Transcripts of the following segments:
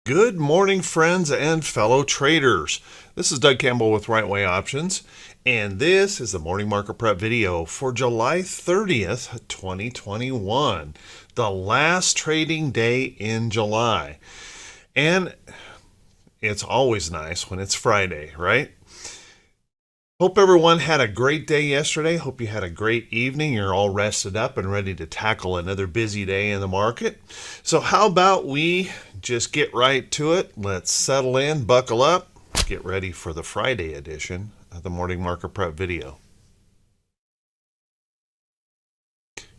Good morning, friends and fellow traders. This is Doug Campbell with Right Way Options, and this is the morning market prep video for July 30th, 2021, the last trading day in July. And it's always nice when it's Friday, right? Hope everyone had a great day yesterday. Hope you had a great evening. You're all rested up and ready to tackle another busy day in the market. So how about we just get right to it? Let's settle in, buckle up, get ready for the Friday edition of the Morning Market Prep video.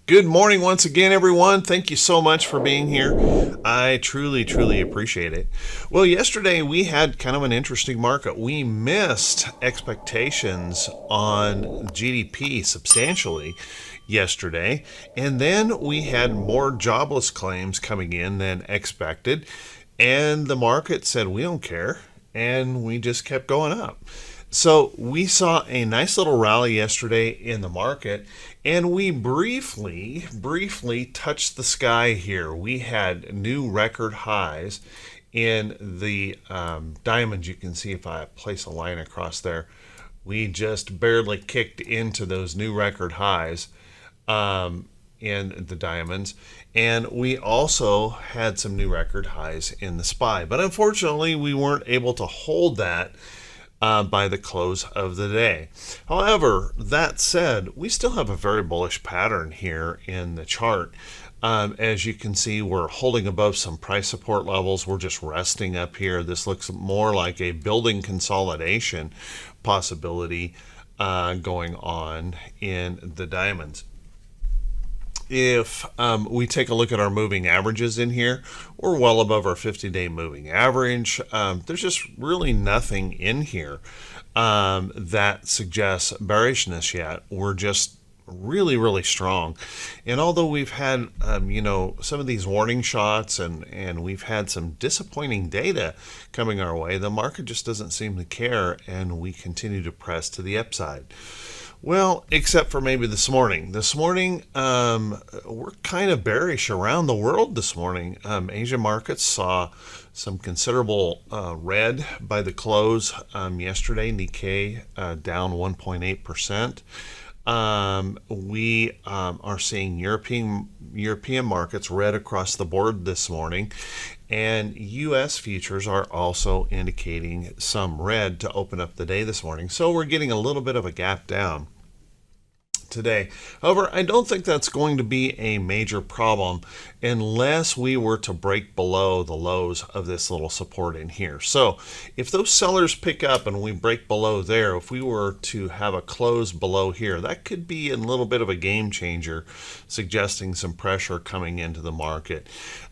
Good morning once again, everyone. Thank you so much for being here. I truly appreciate it. Well, yesterday we had kind of an interesting market. We missed expectations on GDP substantially yesterday, and then we had more jobless claims coming in than expected, and the market said we don't care, and we just kept going up. So we saw a nice little rally yesterday in the market, and we briefly touched the sky here. We had new record highs in the diamonds. You can see if I place a line across there, we just barely kicked into those new record highs in the diamonds, and we also had some new record highs in the SPY. But unfortunately, we weren't able to hold that by the close of the day. However, that said, we still have a very bullish pattern here in the chart. As you can see, we're holding above some price support levels. We're just resting up here. This looks more like a building consolidation possibility going on in the diamonds. If we take a look at our moving averages in here, we're well above our 50-day moving average. There's just really nothing in here that suggests bearishness yet. We're just really strong. And although we've had some of these warning shots and we've had some disappointing data coming our way, the market just doesn't seem to care, and we continue to press to the upside. Well, except for maybe this morning. This morning, we're kind of bearish around the world this morning. Asia markets saw some considerable red by the close yesterday. Nikkei down 1.8%. We are seeing European markets red across the board this morning, and U.S. futures are also indicating some red to open up the day this morning. So we're getting a little bit of a gap down today. However, I don't think that's going to be a major problem unless we were to break below the lows of this little support in here. So if those sellers pick up and we break below there, if we were to have a close below here, that could be a little bit of a game changer, suggesting some pressure coming into the market.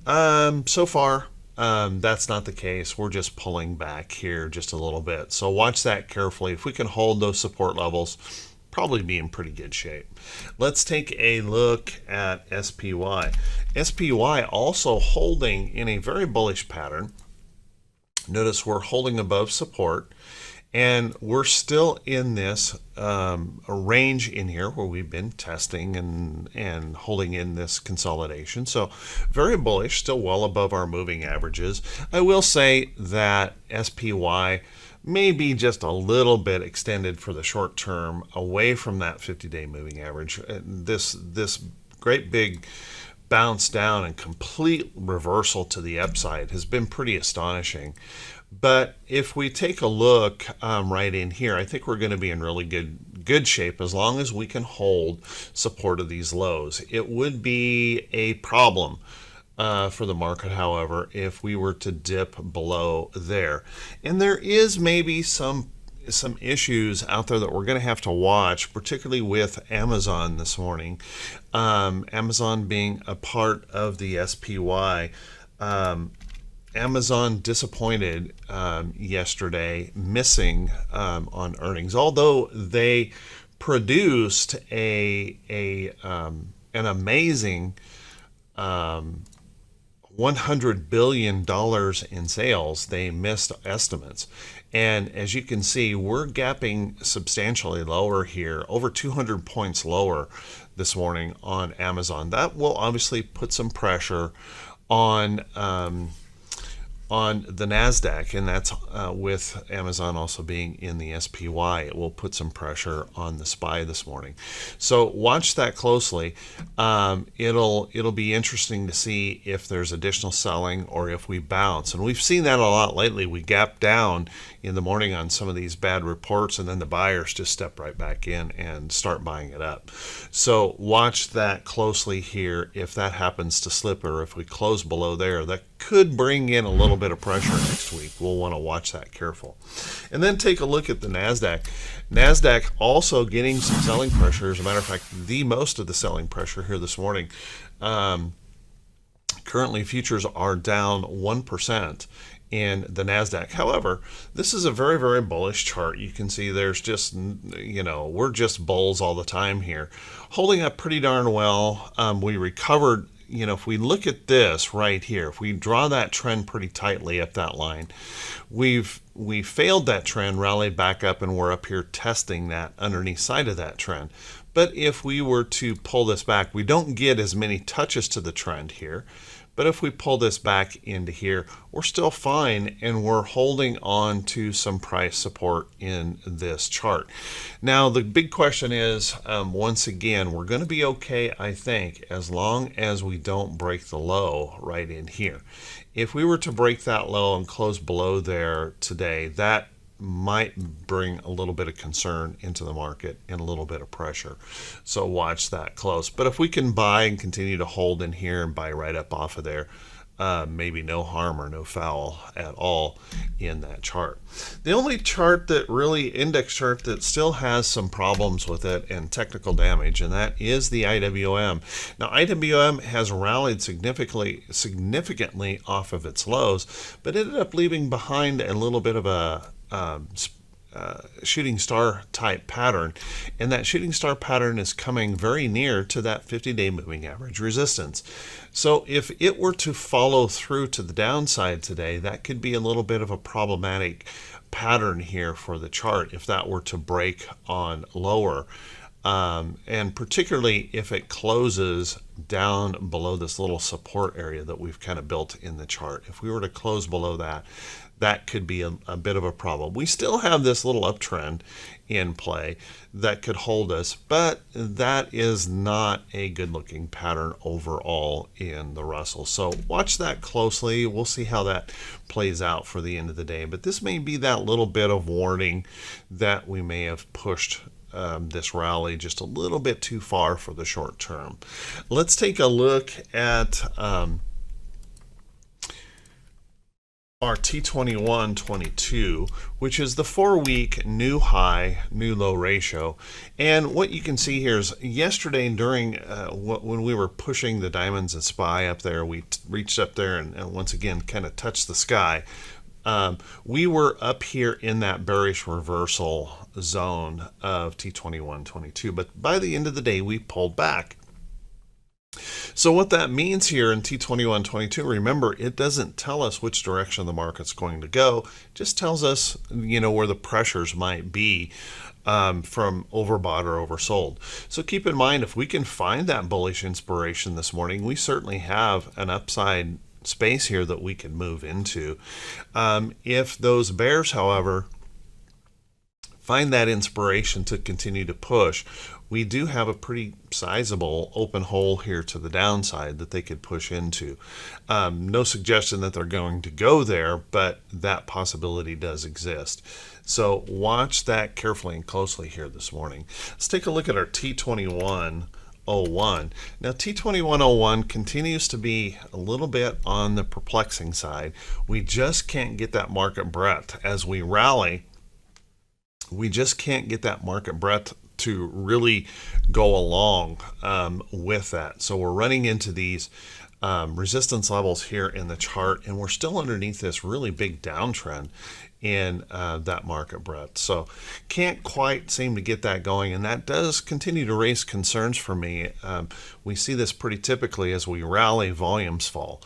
So far, that's not the case. We're just pulling back here just a little bit. So watch that carefully. If we can hold those support levels, probably be in pretty good shape. Let's take a look at SPY. SPY also holding in a very bullish pattern. Notice we're holding above support, and we're still in this range in here where we've been testing and holding in this consolidation. So very bullish, still well above our moving averages. I will say that SPY may be just a little bit extended for the short term away from that 50-day moving average. This great big bounce down and complete reversal to the upside has been pretty astonishing. But if we take a look right in here, I think we're going to be in really good shape as long as we can hold support of these lows. It would be a problem for the market, however, if we were to dip below there. And there is maybe some issues out there that we're going to have to watch, particularly with Amazon this morning. Amazon being a part of the SPY. Amazon disappointed yesterday, missing on earnings, although they produced an amazing $100 billion in sales. They missed estimates. And as you can see, we're gapping substantially lower here, over 200 points lower this morning on Amazon. That will obviously put some pressure on on the NASDAQ, and that's with Amazon also being in the SPY. It will put some pressure on the SPY this morning. So watch that closely. It'll be interesting to see if there's additional selling or if we bounce. And we've seen that a lot lately. We gap down in the morning on some of these bad reports, and then the buyers just step right back in and start buying it up. So watch that closely here. If that happens to slip, or if we close below there, that could bring in a little bit of pressure next week. We'll want to watch that careful. And then take a look at the NASDAQ. NASDAQ also getting some selling pressure. As a matter of fact, the most of the selling pressure here this morning. Currently, futures are down 1% in the NASDAQ. However, this is a very, very bullish chart. You can see there's just, we're just bulls all the time here. Holding up pretty darn well. We recovered. If we look at this right here, if we draw that trend pretty tightly up that line, we failed that trend, rallied back up, and we're up here testing that underneath side of that trend. But if we were to pull this back, we don't get as many touches to the trend here. But if we pull this back into here, we're still fine, and we're holding on to some price support in this chart. Now, the big question is, once again, we're going to be okay, I think, as long as we don't break the low right in here. If we were to break that low and close below there today, that might bring a little bit of concern into the market and a little bit of pressure. So watch that close. But if we can buy and continue to hold in here and buy right up off of there, maybe no harm or no foul at all in that chart. The only chart that really, index chart, that still has some problems with it and technical damage, and that is the IWM. Now, IWM has rallied significantly off of its lows, but ended up leaving behind a little bit of a shooting star type pattern, and that shooting star pattern is coming very near to that 50-day moving average resistance. So if it were to follow through to the downside today, that could be a little bit of a problematic pattern here for the chart if that were to break on lower. And particularly if it closes down below this little support area that we've kind of built in the chart. If we were to close below that, that could be a bit of a problem. We still have this little uptrend in play that could hold us, but that is not a good looking pattern overall in the Russell. So watch that closely. We'll see how that plays out for the end of the day. But this may be that little bit of warning that we may have pushed this rally just a little bit too far for the short term. Let's take a look at our T21-22, which is the 4-week new high, new low ratio. And what you can see here is yesterday during when we were pushing the diamonds and SPY up there, we reached up there and once again kind of touched the sky. We were up here in that bearish reversal zone of T21-22, but by the end of the day, we pulled back. So what that means here in T21-22, remember, it doesn't tell us which direction the market's going to go. It just tells us, where the pressures might be from overbought or oversold. So keep in mind, if we can find that bullish inspiration this morning, we certainly have an upside space here that we can move into. If those bears, however, find that inspiration to continue to push, we do have a pretty sizable open hole here to the downside that they could push into. No suggestion that they're going to go there, but that possibility does exist. So watch that carefully and closely here this morning. Let's take a look at our T21-01. Now T21-01 continues to be a little bit on the perplexing side. We just can't get that market breadth as we rally. We just can't get that market breadth to really go along with that. So we're running into these resistance levels here in the chart, and we're still underneath this really big downtrend in that market breadth. So can't quite seem to get that going, and that does continue to raise concerns for me. We see this pretty typically as we rally, volumes fall.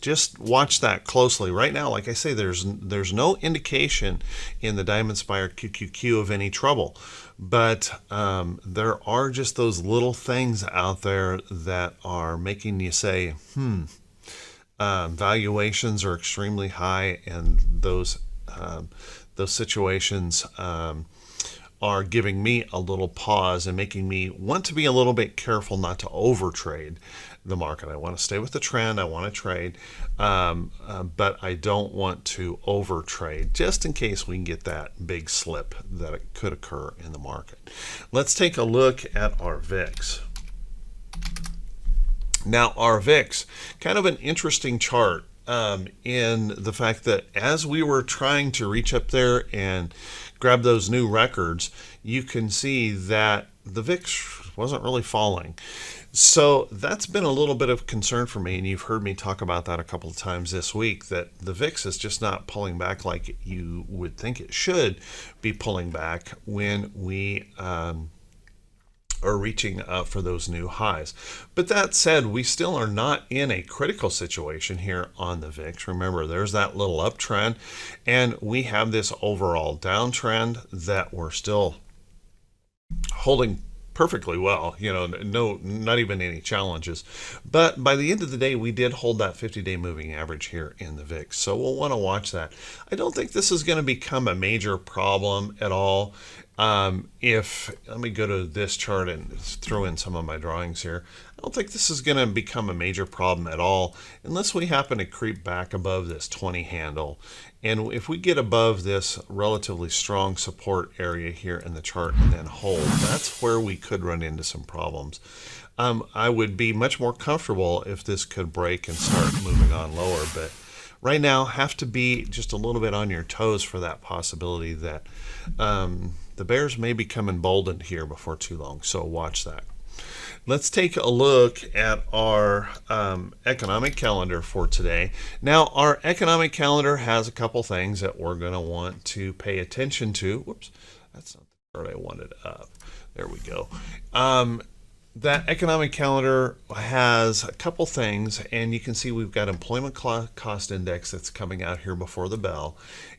Just watch that closely. Right now, like I say, there's no indication in the Diamond Spire QQQ of any trouble, but there are just those little things out there that are making you say, Valuations are extremely high, and those situations are giving me a little pause and making me want to be a little bit careful not to overtrade the market. I want to stay with the trend. I want to trade, but I don't want to overtrade just in case we can get that big slip that it could occur in the market. Let's take a look at our VIX. Now, our VIX, kind of an interesting chart in the fact that as we were trying to reach up there and grab those new records, you can see that the VIX wasn't really falling. So that's been a little bit of concern for me, and you've heard me talk about that a couple of times this week, that the VIX is just not pulling back like you would think it should be pulling back when we are reaching up for those new highs. But that said, we still are not in a critical situation here on the VIX. Remember, there's that little uptrend, and we have this overall downtrend that we're still holding perfectly well, not even any challenges. But by the end of the day, we did hold that 50-day moving average here in the VIX. So we'll want to watch that. I don't think this is going to become a major problem at all. Let me go to this chart and throw in some of my drawings here. I don't think this is going to become a major problem at all unless we happen to creep back above this 20 handle. And if we get above this relatively strong support area here in the chart and then hold, that's where we could run into some problems. I would be much more comfortable if this could break and start moving on lower, but right now have to be just a little bit on your toes for that possibility that the bears may become emboldened here before too long, so watch that. Let's take a look at our economic calendar for today. Now, our economic calendar has a couple things that we're going to want to pay attention to. Whoops, that's not the chart I wanted up. There we go. That economic calendar has a couple things, and you can see we've got employment cost index that's coming out here before the bell,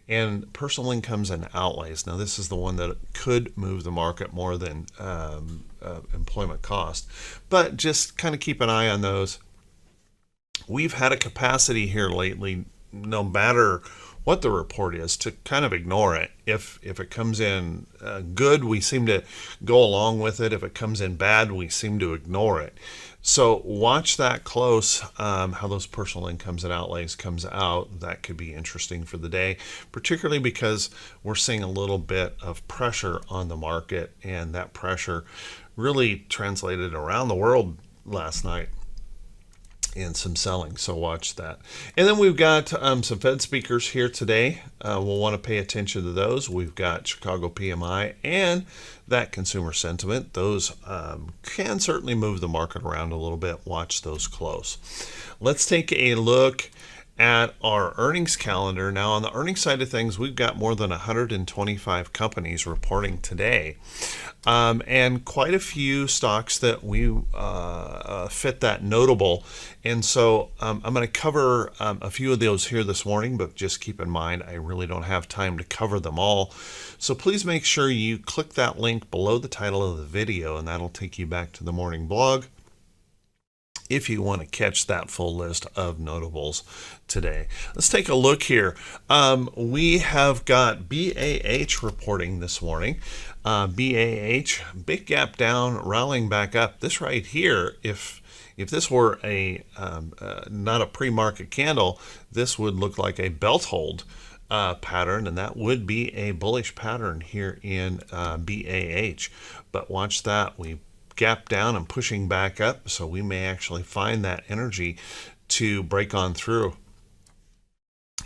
and personal incomes and outlays. Now, this is the one that could move the market more than employment cost, but just kind of keep an eye on those. We've had a capacity here lately, no matter what the report is, to kind of ignore it. If it comes in good, we seem to go along with it. If it comes in bad, we seem to ignore it. So watch that close, how those personal incomes and outlays comes out. That could be interesting for the day, particularly because we're seeing a little bit of pressure on the market, and that pressure really translated around the world last night and some selling, so watch that. And then we've got some Fed speakers here today. We'll want to pay attention to those. We've got Chicago PMI and that consumer sentiment. Those can certainly move the market around a little bit. Watch those close. Let's take a look at our earnings calendar. Now, on the earnings side of things, we've got more than 125 companies reporting today, and quite a few stocks that we fit that notable. And so I'm going to cover a few of those here this morning, but just keep in mind, I really don't have time to cover them all. So please make sure you click that link below the title of the video, and that'll take you back to the morning blog if you want to catch that full list of notables today. Let's take a look here. We have got BAH reporting this morning. BAH, big gap down, rallying back up. This right here, if this were a not a pre-market candle, this would look like a belt hold pattern, and that would be a bullish pattern here in BAH. But watch that. We gap down and pushing back up, so we may actually find that energy to break on through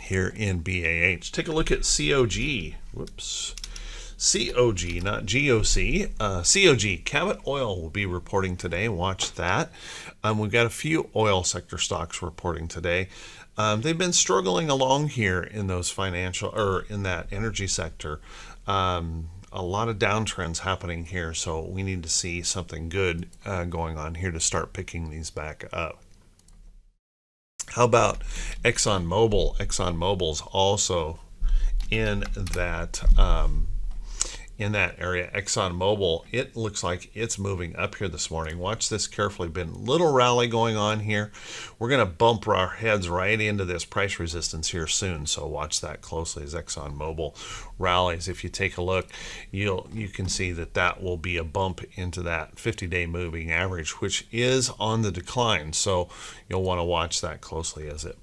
here in BAH. Take a look at COG. Whoops. COG, not GOC. COG, Cabot Oil will be reporting today. Watch that. We've got a few oil sector stocks reporting today. They've been struggling along here in those financial, or in that energy sector. A lot of downtrends happening here, so we need to see something good going on here to start picking these back up. How about ExxonMobil? ExxonMobil's also in that in that area. ExxonMobil, it looks like it's moving up here this morning. Watch this carefully. Been a little rally going on here. We're going to bump our heads right into this price resistance here soon, so watch that closely as ExxonMobil rallies. If you take a look, you can see that that will be a bump into that 50-day moving average, which is on the decline, so you'll want to watch that closely as it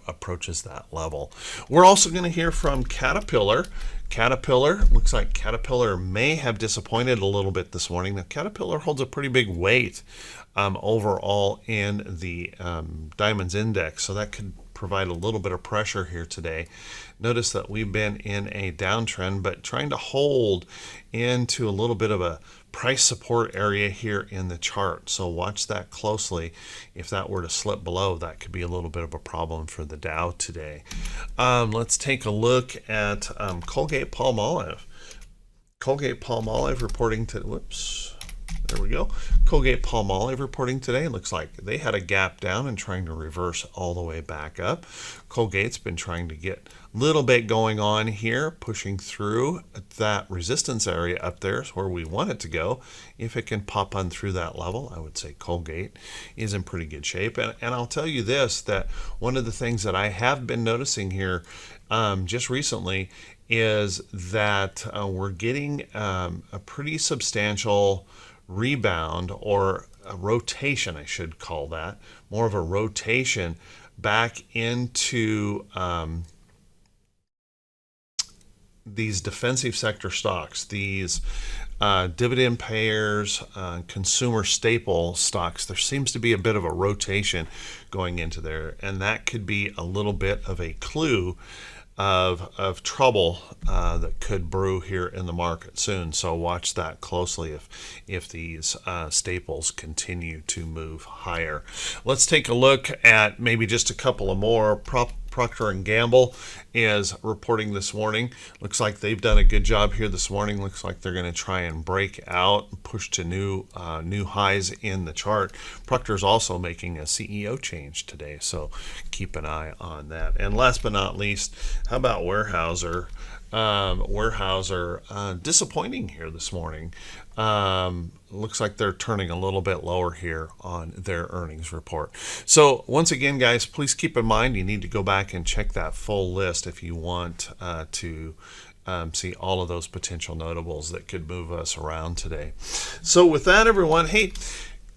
approaches that level. We're also going to hear from Caterpillar. Caterpillar, looks like Caterpillar may have disappointed a little bit this morning. Now, Caterpillar holds a pretty big weight overall in the Diamonds Index, so that could provide a little bit of pressure here today. Notice that we've been in a downtrend, but trying to hold into a little bit of a price support area here in the chart. So watch that closely. If that were to slip below, that could be a little bit of a problem for the Dow today. Let's take a look at Colgate-Palmolive. Colgate-Palmolive reporting to, whoops, there we go. Colgate-Palmolive reporting today. Looks like they had a gap down and trying to reverse all the way back up. Colgate's been trying to get a little bit going on here, pushing through that resistance area up there is where we want it to go. If it can pop on through that level, I would say Colgate is in pretty good shape. And I'll tell you this, that one of the things that I have been noticing here just recently is that we're getting a pretty substantial rebound, or a rotation, I should call that, more of a rotation back into these defensive sector stocks, these dividend payers, consumer staple stocks. There seems to be a bit of a rotation going into there, and that could be a little bit of a clue of trouble that could brew here in the market soon. So watch that closely if these staples continue to move higher. Let's take a look at maybe just a couple of more. Procter & Gamble is reporting this morning. Looks like they've done a good job here this morning. Looks like they're going to try and break out and push to new highs in the chart. Procter's also making a CEO change today, so keep an eye on that. And last but not least, how about Weyerhaeuser? Weyerhaeuser disappointing here this morning. Looks like they're turning a little bit lower here on their earnings report. So once again, guys, please keep in mind you need to go back and check that full list if you want to see all of those potential notables that could move us around today. So with that, everyone, hey,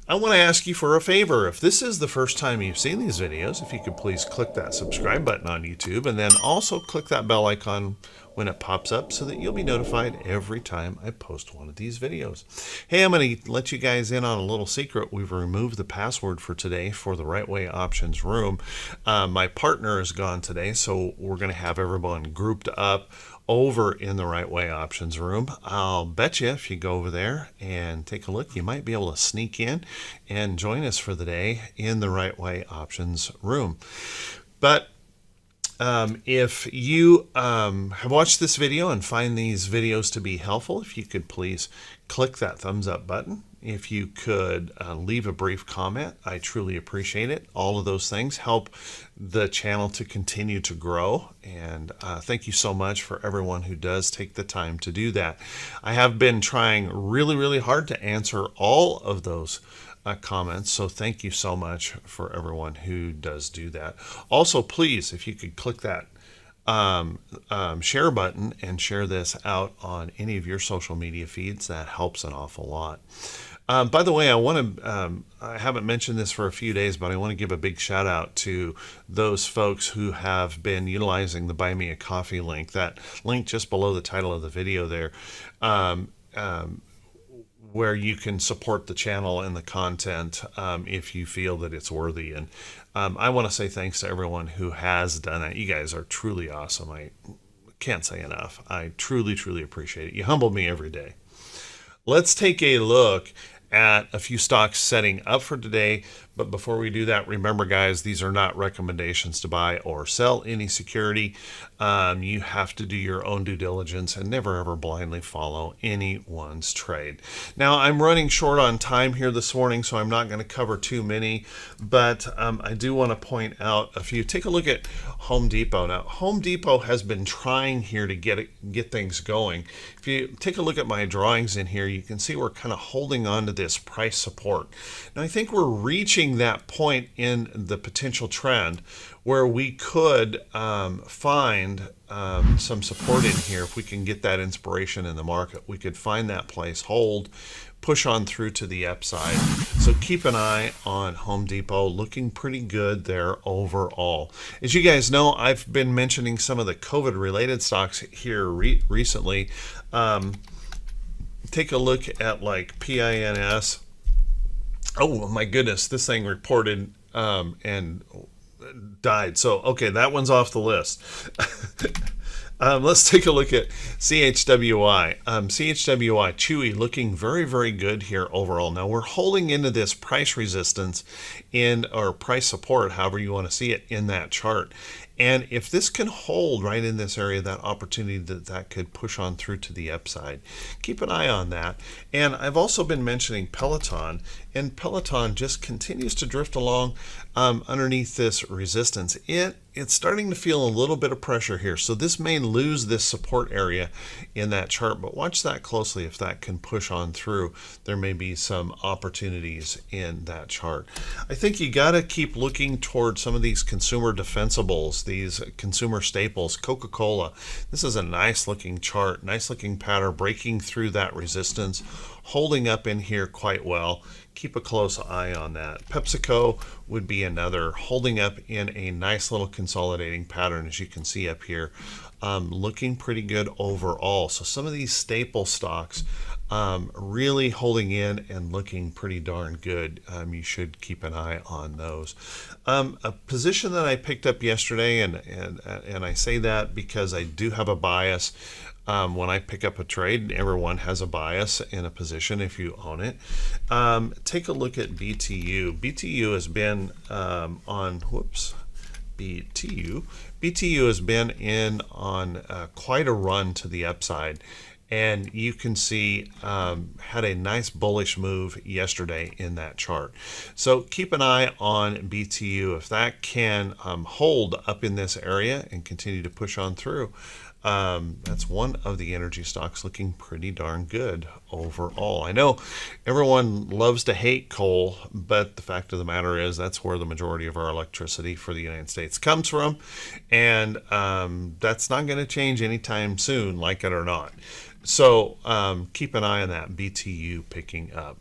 I want to ask you for a favor. If this is the first time you've seen these videos, if you could please click that subscribe button on YouTube, and then also click that bell icon when it pops up so that you'll be notified every time I post one of these videos. Hey, I'm going to let you guys in on a little secret. We've removed the password for today for the Right Way Options room. My partner is gone today, so we're going to have everyone grouped up over in the Right Way Options room. I'll bet you if you go over there and take a look, you might be able to sneak in and join us for the day in the Right Way Options room. But if you have watched this video and find these videos to be helpful, if you could please click that thumbs up button. If you could leave a brief comment, I truly appreciate it. All of those things help the channel to continue to grow. And thank you so much for everyone who does take the time to do that. I have been trying really, really hard to answer all of those comments. So thank you so much for everyone who does do that. Also, please, if you could click that share button and share this out on any of your social media feeds, that helps an awful lot. By the way, I haven't mentioned this for a few days, but I want to give a big shout out to those folks who have been utilizing the Buy Me a Coffee link, that link just below the title of the video there, where you can support the channel and the content if you feel that it's worthy. And I want to say thanks to everyone who has done that. You guys are truly awesome. I can't say enough. I truly, truly appreciate it. You humble me every day. Let's take a look at a few stocks setting up for today. But before we do that, remember, guys, these are not recommendations to buy or sell any security. You have to do your own due diligence and never ever blindly follow anyone's trade. Now, I'm running short on time here this morning, so I'm not going to cover too many, but I do want to point out a few. Take a look at Home Depot. Now, Home Depot has been trying here to get things going. If you take a look at my drawings in here, you can see we're kind of holding on to this price support. Now, I think we're reaching that point in the potential trend where we could find some support in here. If we can get that inspiration in the market, we could find that place, hold, push on through to the upside. So keep an eye on Home Depot, looking pretty good there overall. As you guys know, I've been mentioning some of the COVID related stocks here recently. Take a look at like PINS. Oh my goodness, this thing reported and died. So, okay, that one's off the list. Let's take a look at CHWI. CHWI, Chewy, looking very, very good here overall. Now, we're holding into this price resistance or price support, however you want to see it, in that chart. And if this can hold right in this area, that opportunity that could push on through to the upside, keep an eye on that. And I've also been mentioning Peloton, and Peloton just continues to drift along underneath this resistance. It's starting to feel a little bit of pressure here, so this may lose this support area in that chart, but watch that closely. If that can push on through, there may be some opportunities in that chart. I think you got to keep looking toward some of these consumer defensibles, these consumer staples. Coca-Cola, this is a nice looking chart, nice looking pattern, breaking through that resistance, holding up in here quite well. Keep a close eye on that. PepsiCo would be another, holding up in a nice little consolidating pattern, as you can see up here, looking pretty good overall. So some of these staple stocks really holding in and looking pretty darn good. You should keep an eye on those. A position that I picked up yesterday, and I say that because I do have a bias. When I pick up a trade, everyone has a bias in a position if you own it. Take a look at BTU. BTU has been BTU has been in on quite a run to the upside. And you can see had a nice bullish move yesterday in that chart. So keep an eye on BTU. If that can hold up in this area and continue to push on through, that's one of the energy stocks looking pretty darn good overall. I know everyone loves to hate coal, but the fact of the matter is that's where the majority of our electricity for the United States comes from, and that's not going to change anytime soon, like it or not. So keep an eye on that BTU picking up.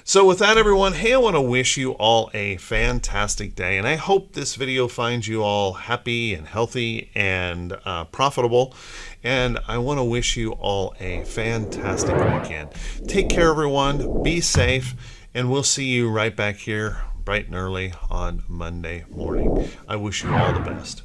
So with that, everyone, hey, I want to wish you all a fantastic day, and I hope this video finds you all happy and healthy and profitable. And I want to wish you all a fantastic weekend. Take care, everyone. Be safe, and we'll see you right back here bright and early on Monday morning. I wish you all the best.